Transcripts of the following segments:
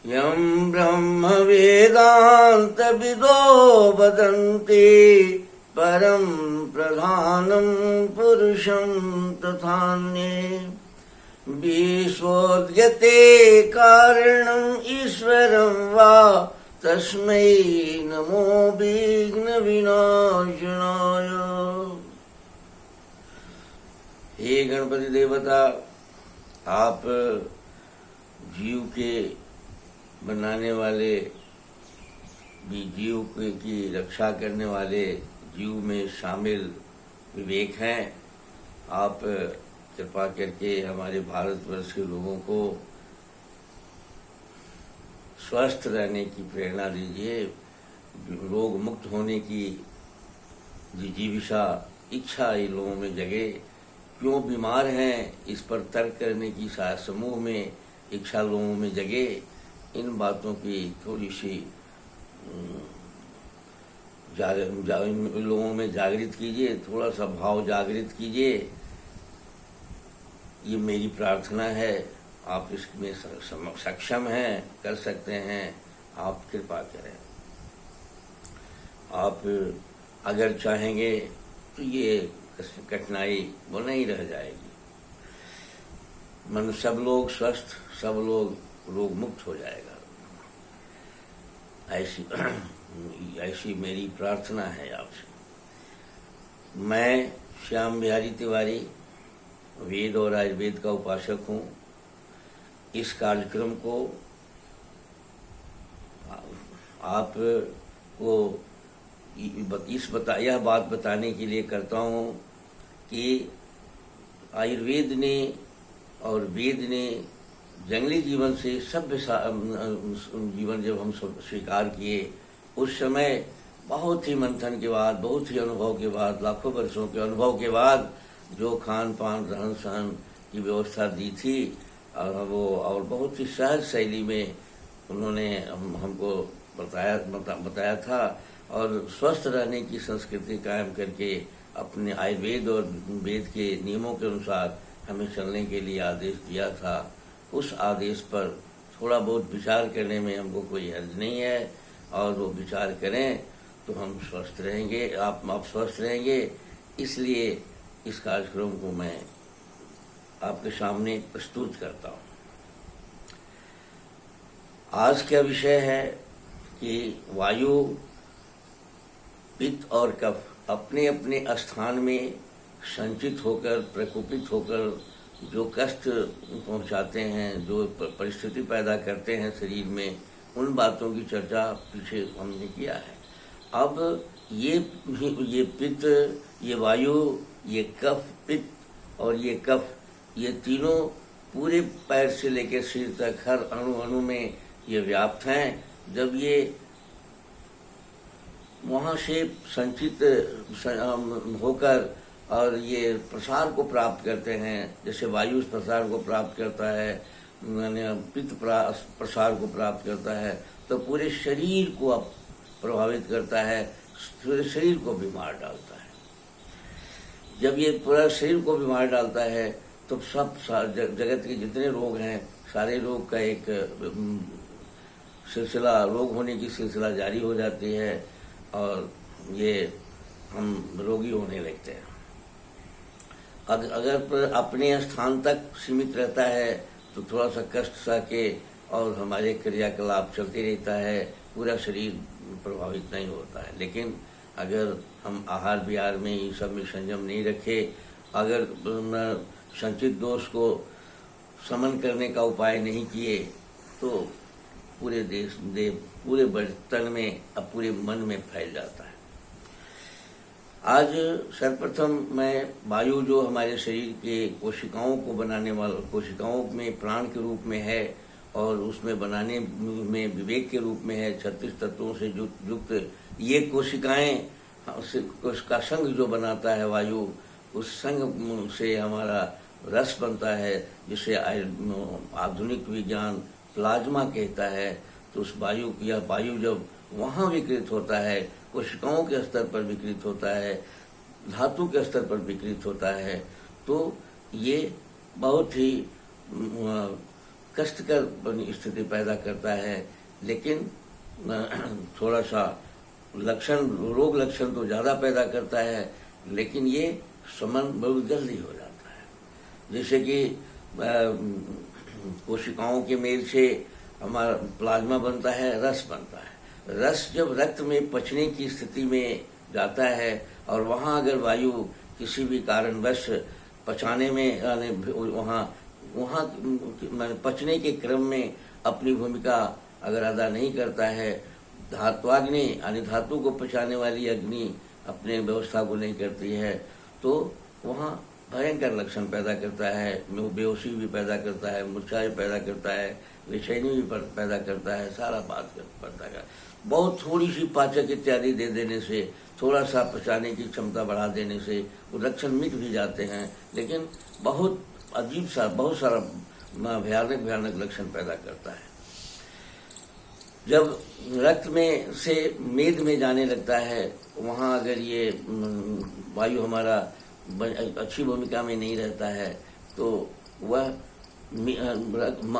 यं ब्रह्म वेदांत विदो वदन्ति परं प्रधानं पुरुषं तथान्ये विश्वोद्यते कारणम् ईश्वरं वा तस्मै नमो विघ्न विनाशनाय। हे गणपति देवता, आप जीव के बनाने वाले, भी जीव की रक्षा करने वाले, जीव में शामिल विवेक हैं। आप कृपा करके हमारे भारतवर्ष के लोगों को स्वस्थ रहने की प्रेरणा दीजिए, रोग मुक्त होने की जिजीविषा इच्छा इन लोगों में जगे। क्यों बीमार हैं, इस पर तर्क करने की समूह में इच्छा लोगों में जगे। इन बातों की थोड़ी सी लोगों में जागृत कीजिए, थोड़ा सा भाव जागृत कीजिए। ये मेरी प्रार्थना है। आप इसमें सक्षम हैं, कर सकते हैं, आप कृपा करें। आप अगर चाहेंगे तो ये कठिनाई वो नहीं रह जाएगी। मन सब लोग स्वस्थ, सब लोग रोग मुक्त हो जाएगा। ऐसी मेरी प्रार्थना है आपसे। मैं श्याम बिहारी तिवारी वेद और आयुर्वेद का उपासक हूँ। इस कार्यक्रम को आपको यह बात बताने के लिए करता हूँ कि आयुर्वेद ने और वेद ने जंगली जीवन से सभ्य जीवन जब हम स्वीकार किए, उस समय बहुत ही मंथन के बाद, बहुत ही अनुभव के बाद, लाखों वर्षों के अनुभव के बाद जो खान पान रहन सहन की व्यवस्था दी थी, और बहुत ही सहज शैली में उन्होंने हमको बताया था, और स्वस्थ रहने की संस्कृति कायम करके अपने आयुर्वेद और वेद के नियमों के अनुसार हमें चलने के लिए आदेश दिया था। उस आदेश पर थोड़ा बहुत विचार करने में हमको कोई हर्ज नहीं है, और वो विचार करें तो हम स्वस्थ रहेंगे, आप स्वस्थ रहेंगे। इसलिए इस कार्यक्रम को मैं आपके सामने प्रस्तुत करता हूँ। आज का विषय है कि वायु, पित्त और कफ अपने अपने स्थान में संचित होकर, प्रकोपित होकर जो कष्ट पहुंचाते हैं, जो परिस्थिति पैदा करते हैं शरीर में, उन बातों की चर्चा पीछे हमने किया है। अब ये पित्त, ये वायु, ये कफ, पित्त और ये कफ, ये तीनों पूरे पैर से लेकर सिर तक हर अणु अणु में ये व्याप्त हैं। जब ये वहाँ से संचित होकर और ये प्रसार को प्राप्त करते हैं, जैसे वायु प्रसार को प्राप्त करता है, पित्त प्रसार को प्राप्त करता है, तो पूरे शरीर को प्रभावित करता है, पूरे शरीर को बीमार डालता है। जब ये पूरा शरीर को बीमार डालता है तो सब जगत के जितने रोग हैं, सारे रोग का एक सिलसिला, रोग होने की सिलसिला जारी हो जाती है, और ये हम रोगी होने लगते हैं। अगर अपने स्थान तक सीमित रहता है तो थोड़ा सा कष्ट सके और हमारे क्रियाकलाप चलते रहता है, पूरा शरीर प्रभावित नहीं होता है। लेकिन अगर हम आहार विहार में इन सब में संयम नहीं रखे, अगर संचित दोष को शमन करने का उपाय नहीं किए, तो पूरे पूरे तन में, अब पूरे मन में फैल जाता है। आज सर्वप्रथम मैं वायु, जो हमारे शरीर के कोशिकाओं को बनाने वाला, कोशिकाओं में प्राण के रूप में है और उसमें बनाने में विवेक के रूप में है, 36 तत्वों से युक्त ये कोशिकाएं, उसका संघ जो बनाता है वायु, उस संघ से हमारा रस बनता है, जिसे आधुनिक विज्ञान प्लाज्मा कहता है। तो उस वायु, यह वायु जब वहाँ विकृत होता है, कोशिकाओं के स्तर पर विकृत होता है, धातु के स्तर पर विकृत होता है, तो ये बहुत ही कष्टकर स्थिति पैदा करता है। लेकिन थोड़ा सा रोग लक्षण तो ज़्यादा पैदा करता है, लेकिन ये शमन बहुत जल्दी हो जाता है। जैसे कि कोशिकाओं के मेल से हमारा प्लाज्मा बनता है, रस बनता है। रस जब रक्त में पचने की स्थिति में जाता है और वहाँ अगर वायु किसी भी कारणवश पचाने में वहाँ पचने के क्रम में अपनी भूमिका अगर अदा नहीं करता है, धात्वाग्नि यानी धातु को पचाने वाली अग्नि अपने व्यवस्था को नहीं करती है, तो वहाँ भयंकर लक्षण पैदा करता है। बेहोशी भी पैदा करता है, मूर्छा भी पैदा करता है, बेचैनी भी पैदा करता है, सारा बात करता है। बहुत थोड़ी सी पाचक इत्यादि दे देने से, थोड़ा सा पचाने की क्षमता बढ़ा देने से वो लक्षण मिट भी जाते हैं, लेकिन बहुत अजीब सा, बहुत सारा भयानक लक्षण पैदा करता है। जब रक्त में से मेद में जाने लगता है, वहाँ अगर ये वायु हमारा अच्छी भूमिका में नहीं रहता है, तो वह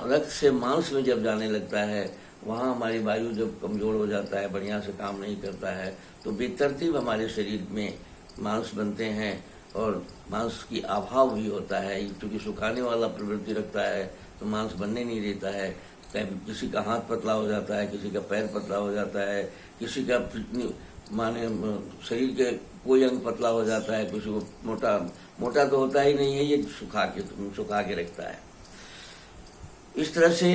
रक्त से मांस में जब जाने लगता है, वहाँ हमारी वायु जब कमज़ोर हो जाता है, बढ़िया से काम नहीं करता है, तो बेतरतीब हमारे शरीर में मांस बनते हैं और मांस की अभाव भी होता है। क्योंकि सुखाने वाला प्रवृत्ति रखता है तो मांस बनने नहीं देता है। किसी का हाथ पतला हो जाता है, किसी का पैर पतला हो जाता है, किसी का माने शरीर के कोई अंग पतला हो जाता है, किसी को मोटा तो होता ही नहीं है, ये सुखा के रखता है। इस तरह से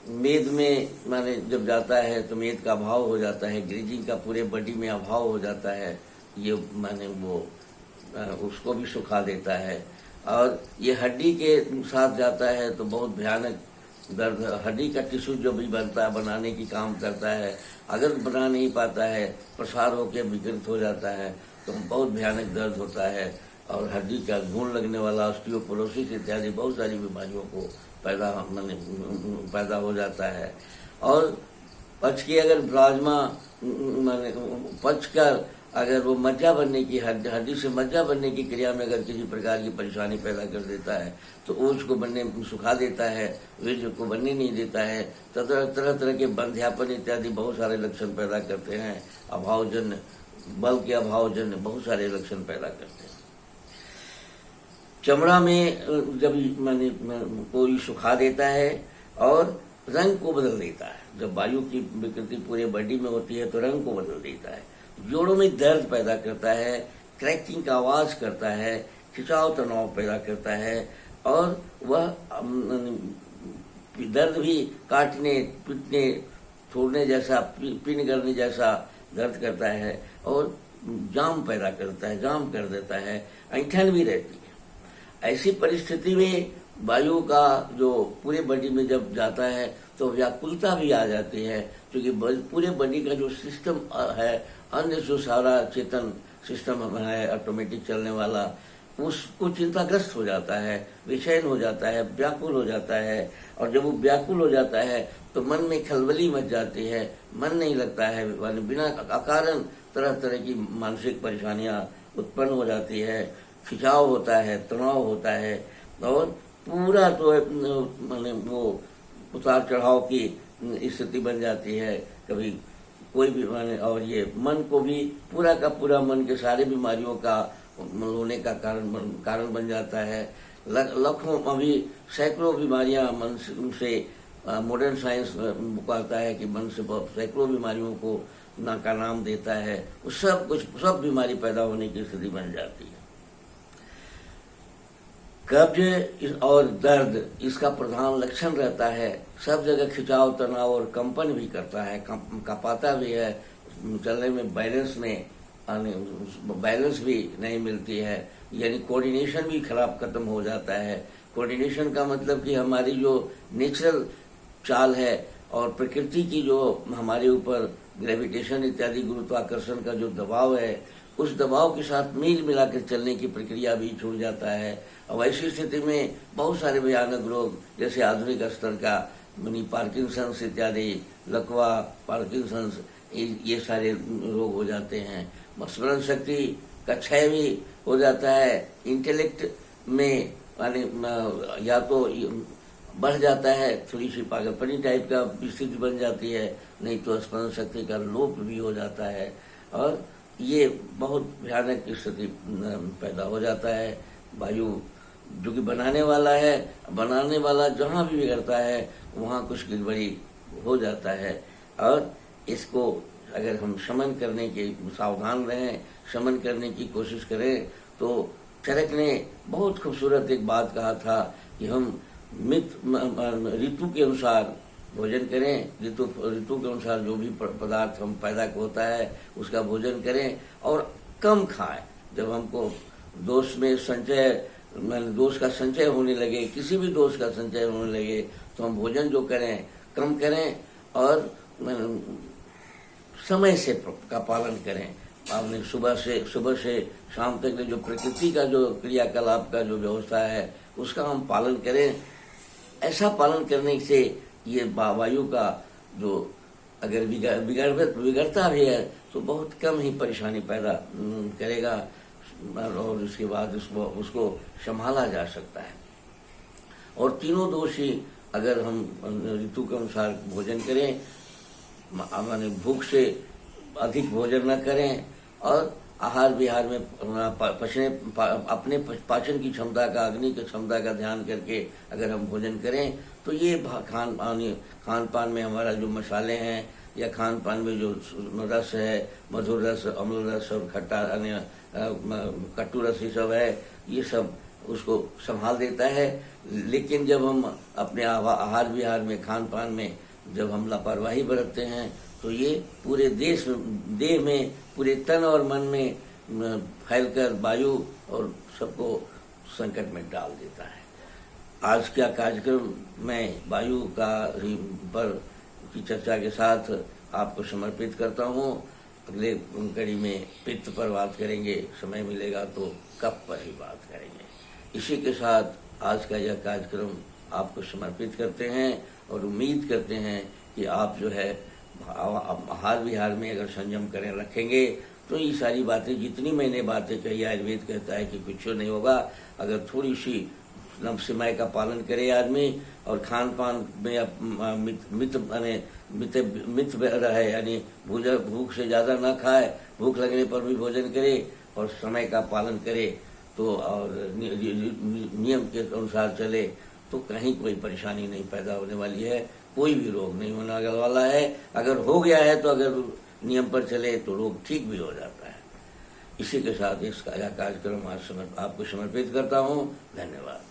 मेद में माने जब जाता है तो मेद का अभाव हो जाता है, ग्रीजिंग का पूरे बॉडी में अभाव हो जाता है, ये माने वो उसको भी सुखा देता है। और ये हड्डी के साथ जाता है तो बहुत भयानक दर्द, हड्डी का टिश्यू जो भी बनता है, बनाने की काम करता है, अगर बना नहीं पाता है, प्रसार होकर विकृत हो जाता है तो बहुत भयानक दर्द होता है और हड्डी का घून लगने वाला ऑस्टियोपोरोसिस इत्यादि बहुत सारी बीमारियों को पैदा हो जाता है। और पच की अगर प्लाज्मा पच कर अगर वो मज्जा बनने की हड्डी से मज्जा बनने की क्रिया में अगर किसी प्रकार की परेशानी पैदा कर देता है तो ओज को बनने सुखा देता है, वीर्य को बनने नहीं देता है। तरह तरह के बंध्यापन इत्यादि बहुत सारे लक्षण पैदा करते हैं। अभावजन्य, बल के अभावजन्य बहुत सारे लक्षण पैदा करते हैं। चमड़ा में जब माने कोई सुखा देता है और रंग को बदल देता है। जब वायु की विकृति पूरे बॉडी में होती है तो रंग को बदल देता है। जोड़ों में दर्द पैदा करता है, क्रैकिंग का आवाज करता है, खिंचाव तनाव पैदा करता है और वह दर्द भी काटने, पीटने, छोड़ने जैसा, पिन करने जैसा दर्द करता है और जाम पैदा करता है, जाम कर देता है, ऐंठन भी रहती है। ऐसी परिस्थिति में वायु का जो पूरे बॉडी में जब जाता है तो व्याकुलता भी आ जाती है, क्योंकि पूरे बॉडी का जो सिस्टम है, अन्य जो सारा चेतन सिस्टम है ऑटोमेटिक चलने वाला, उसको चिंताग्रस्त हो जाता है, बेचैन हो जाता है, व्याकुल हो जाता है। और जब वो व्याकुल हो जाता है तो मन में खलबली मच जाती है, मन नहीं लगता है, बिना अकारण तरह तरह की मानसिक परेशानियां उत्पन्न हो जाती है, खिंचाव होता है, तनाव होता है और पूरा तो माने वो उतार चढ़ाव की स्थिति बन जाती है। कभी कोई भी माने, और ये मन को भी पूरा का पूरा मन के सारे बीमारियों का होने का कारण बन जाता है। लाखों, अभी सैकड़ों बीमारियां मन से मॉडर्न साइंस कहता है कि मन से सैकड़ों बीमारियों को का नाम देता है। सब बीमारी पैदा होने की स्थिति बन जाती है। कब्ज और दर्द इसका प्रधान लक्षण रहता है। सब जगह खिंचाव, तनाव और कंपन भी करता है, कपाता भी है, चलने में बैलेंस भी नहीं मिलती है, यानी कोऑर्डिनेशन भी खत्म हो जाता है। कोऑर्डिनेशन का मतलब कि हमारी जो नेचुरल चाल है और प्रकृति की जो हमारे ऊपर ग्रेविटेशन इत्यादि गुरुत्वाकर्षण का जो दबाव है, उस दबाव के साथ मिल मिलाकर चलने की प्रक्रिया भी छूट जाता है। और ऐसी स्थिति में बहुत सारे भयानक रोग जैसे आधुनिक स्तर का पार्किंसंस इत्यादि, लकवा, पार्किंसंस, ये सारे रोग हो जाते हैं। स्मरण शक्ति का क्षय भी हो जाता है। इंटेलेक्ट में या तो बढ़ जाता है, थोड़ी सी पागलपनी टाइप का स्थिति बन जाती है, नहीं तो स्मरण शक्ति का लोप भी हो जाता है और ये बहुत भयानक स्थिति पैदा हो जाता है। वायु जो कि बनाने वाला जहाँ भी बिगड़ता है वहाँ कुछ गड़बड़ी हो जाता है और इसको अगर हम शमन करने के सावधान रहें, शमन करने की कोशिश करें तो चरक ने बहुत खूबसूरत एक बात कहा था कि हम ऋतु के अनुसार भोजन करें, ऋतु के अनुसार जो भी पदार्थ हम पैदा होता है उसका भोजन करें और कम खाएं। जब हमको दोष का संचय होने लगे, किसी भी दोष का संचय होने लगे तो हम भोजन जो करें कम करें और समय से का पालन करें। आपने सुबह से शाम तक जो प्रकृति का जो क्रियाकलाप का जो व्यवस्था है उसका हम पालन करें। ऐसा पालन करने से ये वायु का जो अगर बिगड़ता भी है तो बहुत कम ही परेशानी पैदा करेगा और उसके बाद उसको संभाला जा सकता है। और तीनों दोष ही अगर हम ऋतु के अनुसार भोजन करें, माने भूख से अधिक भोजन न करें और आहार विहार में अपने पाचन की क्षमता का, अग्नि की क्षमता का ध्यान करके अगर हम भोजन करें तो ये खान पान में हमारा जो मसाले हैं या खान पान में जो रस है, मधुर रस, अम्ल रस और खट्टा अन्य कट्टू रस, ये सब है, ये सब उसको संभाल देता है। लेकिन जब हम अपने आहार विहार में, खान पान में जब हम लापरवाही बरतते हैं तो ये पूरे देह में, पूरे तन और मन में फैलकर वायु और सबको संकट में डाल देता है। आज का कार्यक्रम मैं वायु का की चर्चा के साथ आपको समर्पित करता हूँ। अगले कड़ी में पित्त पर बात करेंगे, समय मिलेगा तो कफ पर ही बात करेंगे। इसी के साथ आज का यह कार्यक्रम आपको समर्पित करते हैं और उम्मीद करते हैं कि आप जो है आहार विहार में अगर संयम करें रखेंगे तो ये सारी बातें, जितनी मैंने बातें कही, आयुर्वेद कहता है कि कुछ नहीं होगा अगर थोड़ी सी समय का पालन करे आदमी और खान पान में मित रहे, यानी भूख से ज़्यादा ना खाए, भूख लगने पर भी भोजन करे और समय का पालन करे तो और नियम के अनुसार चले तो कहीं कोई परेशानी नहीं पैदा होने वाली है, कोई भी रोग नहीं होने वाला है। अगर हो गया है तो अगर नियम पर चले तो रोग ठीक भी हो जाता है। इसी के साथ इसका कार्यक्रम आज आपको समर्पित करता हूँ। धन्यवाद।